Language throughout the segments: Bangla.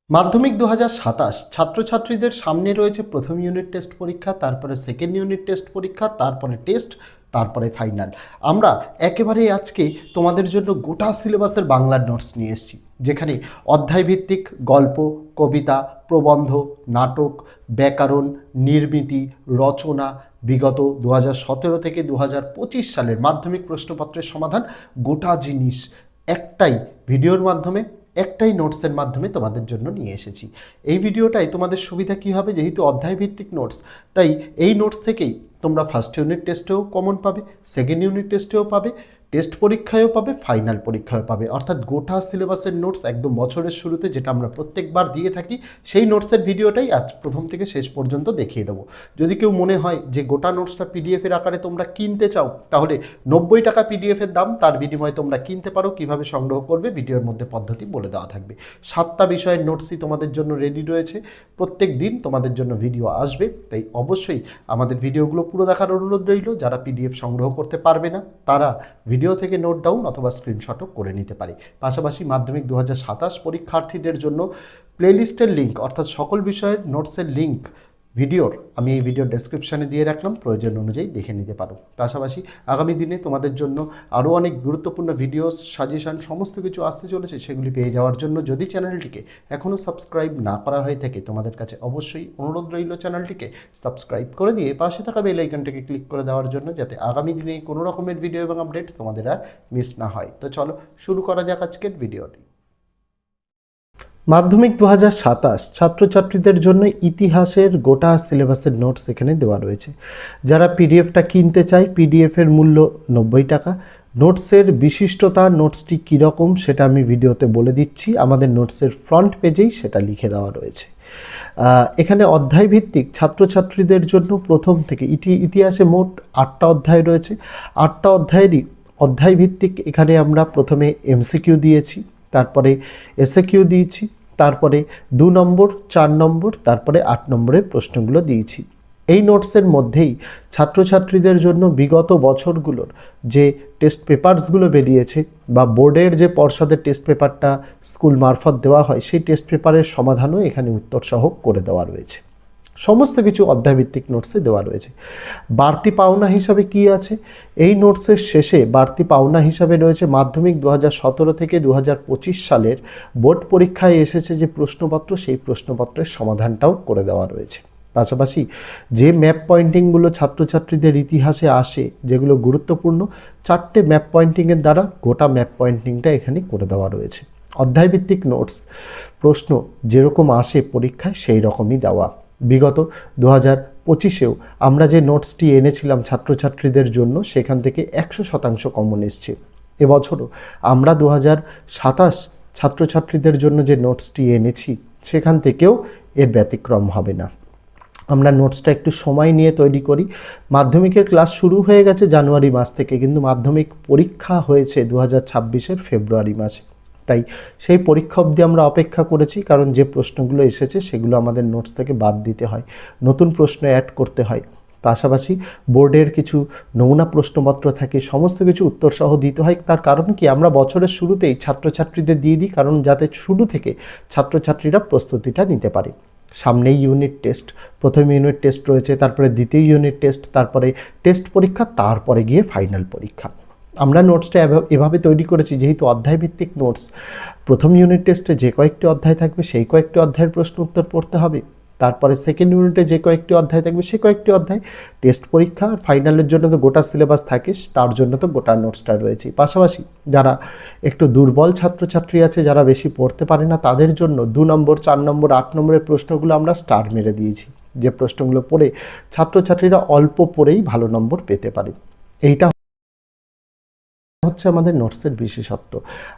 মাধ্যমিক 2027 ছাত্রছাত্রীদের সামনে রয়েছে প্রথম ইউনিট টেস্ট পরীক্ষা, তারপরে সেকেন্ড ইউনিট টেস্ট পরীক্ষা, তারপরে টেস্ট, তারপরে ফাইনাল। আমরা একেবারে আজকে তোমাদের জন্য গোটা সিলেবাসের বাংলার নোটস নিয়ে এসেছি, যেখানে অধ্যায়ভিত্তিক গল্প, কবিতা, প্রবন্ধ, নাটক, ব্যাকরণ, নির্মিতি, রচনা, বিগত 2017 থেকে 2025 সালের মাধ্যমিক প্রশ্নপত্রের সমাধান, গোটা জিনিস একটাই ভিডিওর মাধ্যমে, একটাই নোটসের মাধ্যমে তোমাদের জন্য নিয়ে এসেছি। এই ভিডিওটাই তোমাদের সুবিধা কী হবে, যেহেতু অধ্যায়ভিত্তিক নোটস, তাই এই নোটস থেকেই তোমরা ফার্স্ট ইউনিট টেস্টেও কমন পাবে, সেকেন্ড ইউনিট টেস্টেও পাবে, টেস্ট পরীক্ষায়ও পাবে, ফাইনাল পরীক্ষায়ও পাবে। অর্থাৎ গোটা সিলেবাসের নোটস একদম বছরের শুরুতে যেটা আমরা প্রত্যেকবার দিয়ে থাকি, সেই নোটসের ভিডিওটাই আজ প্রথম থেকে শেষ পর্যন্ত দেখিয়ে দেবো। যদি কেউ মনে হয় যে গোটা নোটসটা পিডিএফের আকারে তোমরা কিনতে চাও, তাহলে 90 টাকা পিডিএফের দাম, তার বিনিময়ে তোমরা কিনতে পারো। কিভাবে সংগ্রহ করবে ভিডিওর মধ্যে পদ্ধতি বলে দেওয়া থাকবে। 7টা বিষয়ের নোটসই তোমাদের জন্য রেডি রয়েছে, প্রত্যেক দিন তোমাদের জন্য ভিডিও আসবে, তাই অবশ্যই আমাদের ভিডিওগুলো পুরো দেখার অনুরোধ রইল। যারা পিডিএফ সংগ্রহ করতে পারবে না, তারা ভিডিও থেকে নোট ডাউন অথবা স্ক্রিনশটও করে নিতে পারে। পাশাপাশি মাধ্যমিক 2027 পরীক্ষার্থীদের জন্য প্লেলিস্টের লিঙ্ক, অর্থাৎ সকল বিষয়ের নোটসের লিঙ্ক ভিডিওর আমি এই ভিডিওর ডেসক্রিপশানে দিয়ে রাখলাম, প্রয়োজন অনুযায়ী দেখে নিতে পারো। পাশাপাশি আগামী দিনে তোমাদের জন্য আরও অনেক গুরুত্বপূর্ণ ভিডিওস, সাজেশন সমস্ত কিছু আসতে চলেছে। সেগুলি পেয়ে যাওয়ার জন্য যদি চ্যানেলটিকে এখনও সাবস্ক্রাইব না করা হয়ে থাকে, তোমাদের কাছে অবশ্যই অনুরোধ রইল চ্যানেলটিকে সাবস্ক্রাইব করে দিয়ে পাশে থাকা বেল আইকনটাকে ক্লিক করে দেওয়ার জন্য, যাতে আগামী দিনে কোনো রকমের ভিডিও এবং আপডেটস তোমাদের আর মিস না হয়। তো চলো শুরু করা যাক আজকের ভিডিওটি। মাধ্যমিক 2027 ছাত্রছাত্রীদের জন্য ইতিহাসের গোটা সিলেবাসের নোটস এখানে দেওয়া রয়েছে। যারা পিডিএফটা কিনতে চায়, পিডিএফের মূল্য 90 টাকা। নোটসের বিশিষ্টতা, নোটসটি কীরকম সেটা আমি ভিডিওতে বলে দিচ্ছি, আমাদের নোটসের ফ্রন্ট পেজেই সেটা লিখে দেওয়া রয়েছে। এখানে অধ্যায়ভিত্তিক ছাত্রছাত্রীদের জন্য প্রথম থেকে ইতিহাসে মোট 8টা অধ্যায় রয়েছে। 8টা অধ্যায়েরই অধ্যায়ভিত্তিক এখানে আমরা প্রথমে এমসিকিউ দিয়েছি, তারপরে এসএকিউ দিয়েছি, তারপরে 2 নম্বর, 4 নম্বর, তারপরে 8 নম্বরের প্রশ্নগুলো দিয়েছি। এই নোটসের মধ্যেই ছাত্রছাত্রীদের জন্য বিগত বছরগুলোর যে টেস্ট পেপারসগুলো বেরিয়েছে, বা বোর্ডের যে পর্ষদের টেস্ট পেপারটা স্কুল মারফত দেওয়া হয়, সেই টেস্ট পেপারের সমাধানও এখানে উত্তরসহ করে দেওয়া রয়েছে। সমস্ত কিছু অধ্যায়ভিত্তিক নোটসে দেওয়া রয়েছে। বাড়তি পাওনা হিসাবে কি আছে, এই নোটসের শেষে বাড়তি পাওনা হিসাবে রয়েছে মাধ্যমিক 2017 থেকে 2025 সালের বোর্ড পরীক্ষায় এসেছে যে প্রশ্নপত্র, সেই প্রশ্নপত্রের সমাধানটাও করে দেওয়া রয়েছে। পাশাপাশি যে ম্যাপ পয়েন্টিংগুলো ছাত্রছাত্রীদের ইতিহাসে আসে, যেগুলো গুরুত্বপূর্ণ, 4টে ম্যাপ পয়েন্টিংয়ের দ্বারা গোটা ম্যাপ পয়েন্টিংটা এখানে করে দেওয়া রয়েছে। অধ্যায়ভিত্তিক নোটস, প্রশ্ন যেরকম আসে পরীক্ষায় সেই রকমই দেওয়া। বিগত 2025-এও আমরা যে নোটসটি এনেছিলাম ছাত্রছাত্রীদের জন্য, সেখান থেকে 100% কমন এসছে। এবছরও আমরা 2027 ছাত্রছাত্রীদের জন্য যে নোটসটি এনেছি, সেখান থেকেও এর ব্যতিক্রম হবে না। আমরা নোটসটা একটু সময় নিয়ে তৈরি করি। মাধ্যমিকের ক্লাস শুরু হয়ে গেছে জানুয়ারি মাস থেকে, কিন্তু মাধ্যমিক পরীক্ষা হয়েছে 2026-এর ফেব্রুয়ারি মাসে। তাই সেই পরীক্ষা অবধি আমরা অপেক্ষা করেছি, কারণ যে প্রশ্নগুলো এসেছে সেগুলো আমাদের নোটস থেকে বাদ দিতে হয়, নতুন প্রশ্ন অ্যাড করতে হয়। পাশাপাশি বোর্ডের কিছু নমুনা প্রশ্নপত্র থাকে, সমস্ত কিছু উত্তরসহ দিতে হয়। তার কারণ কি, আমরা বছরের শুরুতেই ছাত্রছাত্রীদের দিয়ে দিই, কারণ যাতে শুরু থেকে ছাত্রছাত্রীরা প্রস্তুতিটা নিতে পারে। সামনেই ইউনিট টেস্ট, প্রথম ইউনিট টেস্ট রয়েছে, তারপরে দ্বিতীয় ইউনিট টেস্ট, তারপরে টেস্ট পরীক্ষা, তারপরে গিয়ে ফাইনাল পরীক্ষা। আমরা নোটসটা এভাবে তৈরি করেছি, যেহেতু অধ্যায়ভিত্তিক নোটস, প্রথম ইউনিট টেস্টে যে কয়েকটি অধ্যায় থাকবে সেই কয়েকটি অধ্যায়ের প্রশ্ন উত্তর পড়তে হবে, তারপরে সেকেন্ড ইউনিটে যে কয়েকটি অধ্যায় থাকবে সেই কয়েকটি অধ্যায়, টেস্ট পরীক্ষা আর ফাইনালের জন্য তো গোটা সিলেবাস থাকে, তার জন্য তো গোটা নোটসটা রয়েছে। পাশাপাশি যারা একটু দুর্বল ছাত্রছাত্রী আছে, যারা বেশি পড়তে পারে না, তাদের জন্য 2 নম্বর, 4 নম্বর, 8 নম্বরের প্রশ্নগুলো আমরা স্টার মেরে দিয়েছি, যে প্রশ্নগুলো পড়ে ছাত্রছাত্রীরা অল্প পড়েই ভালো নম্বর পেতে পারে। এইটা হচ্ছে আমাদের নোটসের বিশেষত্ব।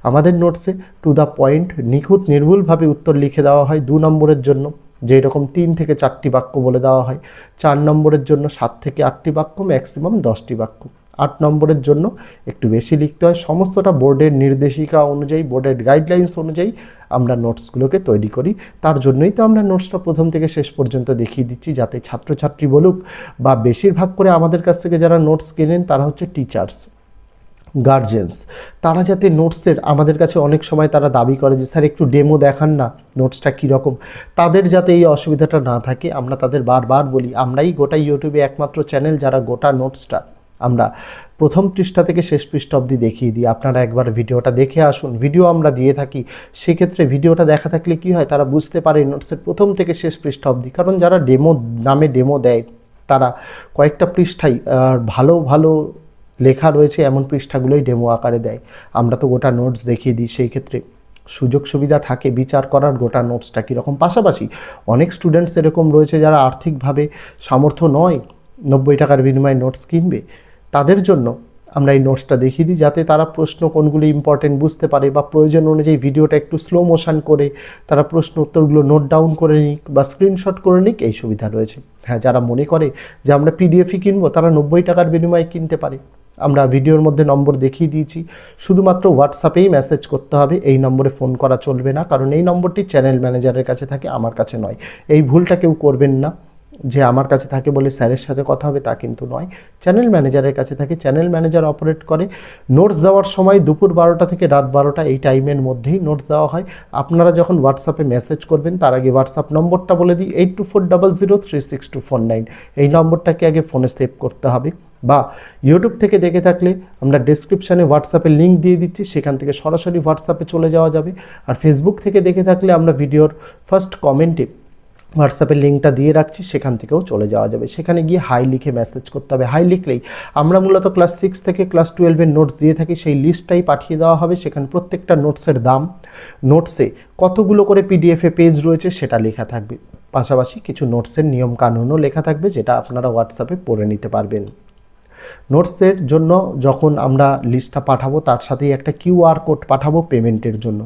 আমাদের নোটসে টু দ্য পয়েন্ট, নিখুঁত নির্ভুলভাবে উত্তর লিখে দেওয়া হয়। 2 নম্বরের জন্য যেই রকম 3 থেকে 4টি বাক্য বলে দেওয়া হয়, 4 নম্বরের জন্য 7 থেকে 8টি বাক্য, ম্যাক্সিমাম 10টি বাক্য। 8 নম্বরের জন্য একটু বেশি লিখতে হয়। সমস্তটা বোর্ডের নির্দেশিকা অনুযায়ী, বোর্ডের গাইডলাইন্স অনুযায়ী আমরা নোটসগুলোকে তৈরি করি। তার জন্যই তো আমরা নোটসটা প্রথম থেকে শেষ পর্যন্ত দেখিয়ে দিচ্ছি, যাতে ছাত্রছাত্রী বলুক বা বেশিরভাগ করে আমাদের কাছ থেকে যারা নোটস কেনেন তারা হচ্ছে টিচার্স, গার্জেন্স, তারা যাতে নোটসের, আমাদের কাছে অনেক সময় তারা দাবি করে যে স্যার একটু ডেমো দেখান না, নোটসটা কীরকম, তাদের যাতে এই অসুবিধাটা না থাকে আমরা তাদের বারবার বলি, আমরাই গোটা ইউটিউবে একমাত্র চ্যানেল যারা গোটা নোটসটা আমরা প্রথম পৃষ্ঠা থেকে শেষ পৃষ্ঠা অবধি দেখিয়ে দিই। আপনারা একবার ভিডিওটা দেখে আসুন, ভিডিও আমরা দিয়ে থাকি, সেক্ষেত্রে ভিডিওটা দেখা থাকলে কি হয়, তারা বুঝতে পারে নোটসের প্রথম থেকে শেষ পৃষ্ঠা অবধি। কারণ যারা ডেমো নামে ডেমো দেয় তারা কয়েকটা পৃষ্ঠাই ভালো ভালো লেখা রয়েছে এমন পৃষ্ঠাগুলোই ডেমো আকারে দেয়, আমরা তো গোটা নোটস দেখিয়ে দিই। সেই ক্ষেত্রে সুযোগ সুবিধা থাকে বিচার করার গোটা নোটসটা কীরকম। পাশাপাশি অনেক স্টুডেন্টস এরকম রয়েছে যারা আর্থিকভাবে সামর্থ্য নয় 90 টাকার বিনিময়ে নোটস কিনবে, তাদের জন্য আমরা এই নোটসটা দেখিয়ে দিই যাতে তারা প্রশ্ন কোনগুলো ইম্পর্টেন্ট বুঝতে পারে, বা প্রয়োজন অনুযায়ী ভিডিওটা একটু স্লো মোশন করে তারা প্রশ্ন উত্তরগুলো নোট ডাউন করে নিক বা স্ক্রিনশট করে নিক, এই সুবিধা রয়েছে। হ্যাঁ, যারা মনে করে যে আমরা পিডিএফই কিনবো তারা 90 টাকার বিনিময়ে কিনতে পারে। আমরা ভিডিওর মধ্যে নম্বর দেখিয়ে দিয়েছি, শুধুমাত্র হোয়াটসঅ্যাপেই মেসেজ করতে হবে, এই নম্বরে ফোন করা চলবে না, কারণ এই নম্বরটি চ্যানেল ম্যানেজারের কাছে থাকে, আমার কাছে নয়। এই ভুলটা কেউ করবেন না যে আমার কাছে থাকে বলে স্যারের সাথে কথা হবে, তা কিন্তু নয়। চ্যানেল ম্যানেজারের কাছে থাকে, চ্যানেল ম্যানেজার অপারেট করে। নোটস দেওয়ার সময় দুপুর 12টা থেকে রাত 12টা এই টাইমের মধ্যেই নোটস দেওয়া হয়। আপনারা যখন হোয়াটসঅ্যাপে মেসেজ করবেন তার আগে হোয়াটসঅ্যাপ নম্বরটা বলে দিই, 8240036249। এই নম্বরটাকে আগে ফোনে সেভ করতে হবে, বা ইউটিউব থেকে দেখে থাকলে আমরা ডেসক্রিপশানে হোয়াটসঅ্যাপের লিঙ্ক দিয়ে দিচ্ছি, সেখান থেকে সরাসরি হোয়াটসঅ্যাপে চলে যাওয়া যাবে। আর ফেসবুক থেকে দেখে থাকলে আমরা ভিডিওর ফার্স্ট কমেন্টে হোয়াটসঅ্যাপের লিঙ্কটা দিয়ে রাখছি, সেখান থেকেও চলে যাওয়া যাবে। সেখানে গিয়ে হাই লিখে মেসেজ করতে হবে। হাই লিখলেই আমরা মূলত ক্লাস 6 থেকে ক্লাস 12-এর নোটস দিয়ে থাকি, সেই লিস্টটাই পাঠিয়ে দেওয়া হবে। সেখানে প্রত্যেকটা নোটসের দাম, নোটসে কতগুলো করে পিডিএফে পেজ রয়েছে সেটা লেখা থাকবে, পাশাপাশি কিছু নোটসের নিয়ম কানুনও লেখা থাকবে, যেটা আপনারা হোয়াটসঅ্যাপে পড়ে নিতে পারবেন। নোটসের জন্য যখন আমরা লিস্টটা পাঠাবো তার সাথেই একটা কিউআর কোড পাঠাবো পেমেন্টের জন্য,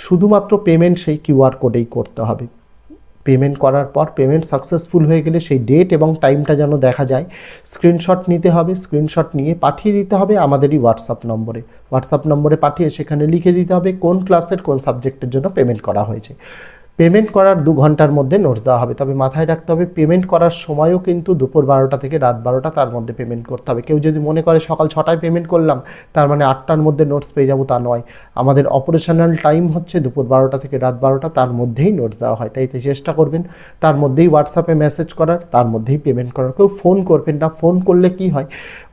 শুধুমাত্র পেমেন্ট সেই কিউআর কোডেই করতে হবে। পেমেন্ট করার পর পেমেন্ট সাকসেসফুল হয়ে গেলে সেই ডেট এবং টাইমটা যেন দেখা যায়, স্ক্রিনশট নিতে হবে, স্ক্রিনশট নিয়ে পাঠিয়ে দিতে হবে আমাদেরই হোয়াটসঅ্যাপ নম্বরে। হোয়াটসঅ্যাপ নম্বরে পাঠিয়ে সেখানে লিখে দিতে হবে কোন ক্লাসের কোন সাবজেক্টের জন্য পেমেন্ট করা হয়েছে। পেমেন্ট করার 2 ঘন্টার মধ্যে নোটস দেওয়া হবে। তবে মাথায় রাখতে হবে পেমেন্ট করার সময়ও কিন্তু দুপুর 12টা থেকে রাত 12টা, তার মধ্যে পেমেন্ট করতে হবে। কেউ যদি মনে করে সকাল 6টায় পেমেন্ট করলাম তার মানে 8টার মধ্যে নোটস পেয়ে যাবো, তা নয়। আমাদের অপারেশনাল টাইম হচ্ছে দুপুর 12টা থেকে রাত 12টা, তার মধ্যেই নোটস দেওয়া হয়। তাই চেষ্টা করবেন তার মধ্যেই হোয়াটসঅ্যাপে মেসেজ করার, তার মধ্যেই পেমেন্ট করার। কেউ ফোন করবেন না, ফোন করলে কি হয়,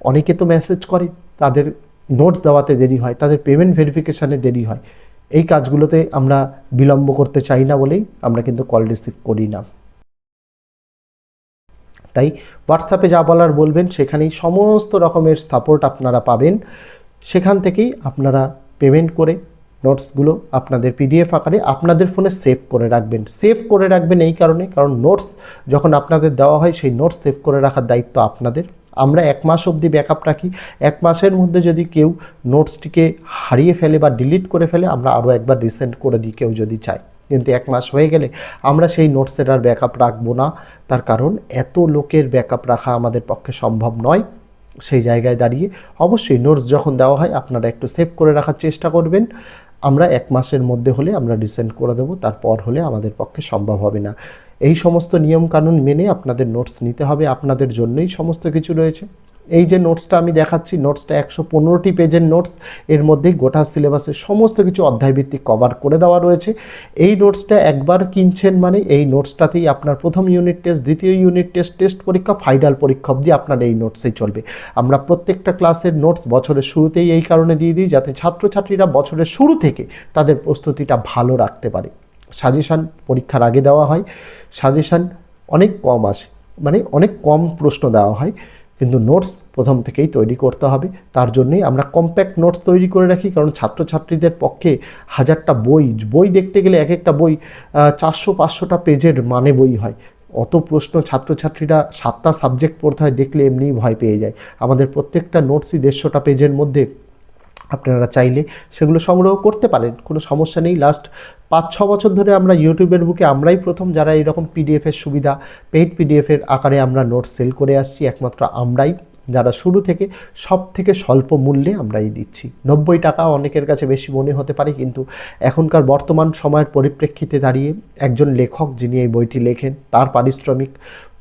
অনেকে তো মেসেজ করে তাদের নোটস দেওয়াতে দেরি হয়, তাদের পেমেন্ট ভেরিফিকেশানে দেরি হয়। এই কাজগুলোতে আমরা বিলম্ব করতে চাই না বলেই আমরা কিন্তু কল রিসিভ করি না। তাই হোয়াটসঅ্যাপে যা বলার বলবেন, সেখানেই সমস্ত রকমের সাপোর্ট আপনারা পাবেন। সেখান থেকেই আপনারা পেমেন্ট করে নোটসগুলো আপনাদের পিডিএফ আকারে আপনাদের ফোনে সেভ করে রাখবেন। সেভ করে রাখবেন এই কারণে, কারণ নোটস যখন আপনাদের দেওয়া হয় সেই নোটস সেভ করে রাখার দায়িত্ব আপনাদের। আমরা 1 মাস অবধি ব্যাকআপ রাখি। 1 মাসের মধ্যে যদি কেউ নোটসটিকে হারিয়ে ফেলে বা ডিলিট করে ফেলে, আমরা আরও একবার রিসেন্ড করে দিই কেউ যদি চায়। কিন্তু 1 মাস হয়ে গেলে আমরা সেই নোটসের আর ব্যাকআপ রাখবো না, তার কারণ এত লোকের ব্যাকআপ রাখা আমাদের পক্ষে সম্ভব নয়। সেই জায়গায় দাঁড়িয়ে অবশ্যই নোটস যখন দেওয়া হয় আপনারা একটু সেভ করে রাখার চেষ্টা করবেন। আমরা 1 মাসের মধ্যে হলে আমরা রিসেন্ড করে দেবো, তারপর হলে আমাদের পক্ষে সম্ভব হবে না। এই সমস্ত নিয়মকানুন মেনে আপনাদের নোটস নিতে হবে, আপনাদের জন্যই সমস্ত কিছু রয়েছে। এই যে নোটসটা আমি দেখাচ্ছি, নোটসটা 115টি পেজের নোটস, এর মধ্যেই গোটা সিলেবাসের সমস্ত কিছু অধ্যায়ভিত্তিক কভার করে দেওয়া রয়েছে। এই নোটসটা একবার কিনছেন মানে এই নোটসটাতেই আপনার প্রথম ইউনিট টেস্ট, দ্বিতীয় ইউনিট টেস্ট, টেস্ট পরীক্ষা, ফাইনাল পরীক্ষা অবধি আপনার এই নোটসেই চলবে। আমরা প্রত্যেকটা ক্লাসের নোটস বছরের শুরুতেই এই কারণে দিয়ে দিই যাতে ছাত্রছাত্রীরা বছরের শুরু থেকে তাদের প্রস্তুতিটা ভালো রাখতে পারে। সাজেশান পরীক্ষার আগে দেওয়া হয়, সাজেশান অনেক কম আসে, মানে অনেক কম প্রশ্ন দেওয়া হয়, কিন্তু নোটস প্রথম থেকেই তৈরি করতে হবে। তার জন্যই আমরা কম্প্যাক্ট নোটস তৈরি করে রাখি, কারণ ছাত্রছাত্রীদের পক্ষে 1000টা বই দেখতে গেলে এক একটা বই 400-500টা পেজের মানে বই হয়। অত প্রশ্ন ছাত্রছাত্রীরা 7টা সাবজেক্ট পড়তে হয়, দেখলে এমনিই ভয় পেয়ে যায়। আমাদের প্রত্যেকটা নোটসই 150টা পেজের মধ্যে, আপনারা চাইলে সেগুলো সংগ্রহ করতে পারেন, কোনো সমস্যা নেই। লাস্ট 5-6 বছর ধরে আমরা ইউটিউবের বুকে আমরাই প্রথম যারা এরকম পিডিএফের সুবিধা, পেইড পিডিএফের আকারে আমরা নোটস সেল করে আসছি, একমাত্র আমরাই যারা শুরু থেকে সব থেকে স্বল্প মূল্যে আমরাই দিচ্ছি। 90 টাকা অনেকের কাছে বেশি মনে হতে পারে, কিন্তু এখনকার বর্তমান সময়ের পরিপ্রেক্ষিতে দাঁড়িয়ে একজন লেখক যিনি এই বইটি লেখেন তার পারিশ্রমিক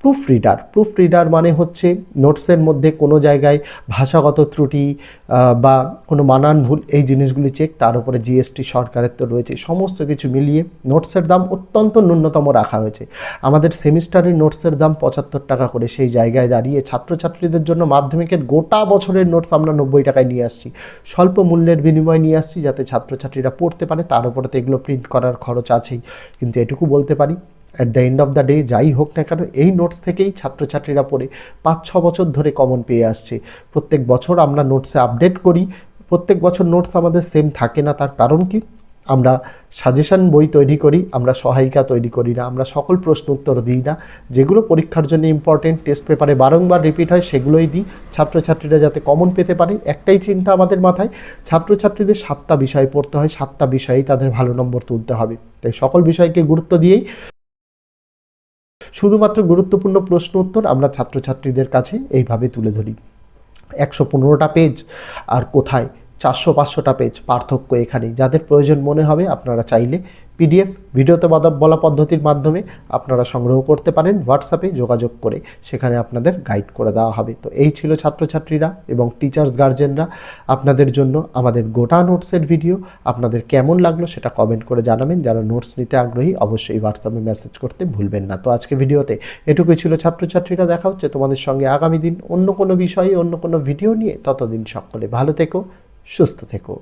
প্রুফ রিডার মানে হচ্ছে নোটসের মধ্যে কোনো জায়গায় ভাষাগত ত্রুটি বা কোনো বানান ভুল এই জিনিসগুলি চেক, তার উপরে জিএসটি সরকারের তো রয়েছে, সমস্ত কিছু মিলিয়ে নোটসের দাম অত্যন্ত ন্যূনতম রাখা হয়েছে। আমাদের সেমিস্টারের নোটসের দাম 75 টাকা করে, সেই জায়গায় দাঁড়িয়ে ছাত্রছাত্রীদের জন্য মাধ্যমিকের গোটা বছরের নোটস আমরা 90 টাকায় নিয়ে আসছি, স্বল্প মূল্যের বিনিময় নিয়ে আসছি যাতে ছাত্রছাত্রীরা পড়তে পারে। তার উপরে তো এগুলো প্রিন্ট করার খরচ আছেই, কিন্তু এটুকু বলতে পারি at the end of the day যাই হোক না কেন এই নোটস থেকেই ছাত্রছাত্রীরা পড়ে 5-6 বছর ধরে কমন পেয়ে আসছে। প্রত্যেক বছর আমরা নোটসে আপডেট করি, প্রত্যেক বছর নোটস আমাদের সেম থাকে না। তার কারণ কি, আমরা সাজেশন বই তৈরি করি, আমরা সহায়িকা তৈরি করি না, আমরা সকল প্রশ্ন উত্তর দিই না, যেগুলো পরীক্ষার জন্য ইম্পর্টেন্ট, টেস্ট পেপারে বারংবার রিপিট হয় সেগুলোই দিই ছাত্রছাত্রীরা যাতে কমন পেতে পারে। একটাই চিন্তা আমাদের মাথায়, ছাত্রছাত্রীদের 7টা বিষয় পড়তে হয়, 7টা বিষয়েই তাদের ভালো নম্বর তুলতে হবে। তাই সকল বিষয়কে গুরুত্ব দিয়েই শুধুমাত্র গুরুত্বপূর্ণ প্রশ্ন উত্তর আমরা ছাত্রছাত্রীদের কাছে এইভাবে তুলে ধরি। 115টা পেজ আর কোথায় 400-500টা পেজ, পার্থক্য এখানেই। যাদের প্রয়োজন মনে হবে আপনারা চাইলে পিডিএফ ভিডিওতে বলা পদ্ধতির মাধ্যমে আপনারা সংগ্রহ করতে পারেন, হোয়াটসঅ্যাপে যোগাযোগ করে সেখানে আপনাদের গাইড করে দেওয়া হবে। তো এই ছিল ছাত্রছাত্রীরা এবং টিচার্স গার্জেনরা আপনাদের জন্য আমাদের গোটা নোটসের ভিডিও। আপনাদের কেমন লাগলো সেটা কমেন্ট করে জানাবেন। যারা নোটস নিতে আগ্রহী অবশ্যই হোয়াটসঅ্যাপে মেসেজ করতে ভুলবেন না। তো আজকে ভিডিওতে এটুকুই ছিল ছাত্রছাত্রীরা, দেখা হচ্ছে তোমাদের সঙ্গে আগামী দিন অন্য কোনো বিষয়ে অন্য কোনো ভিডিও নিয়ে। ততদিন সকলে ভালো থেকো, সুস্থ থেকো।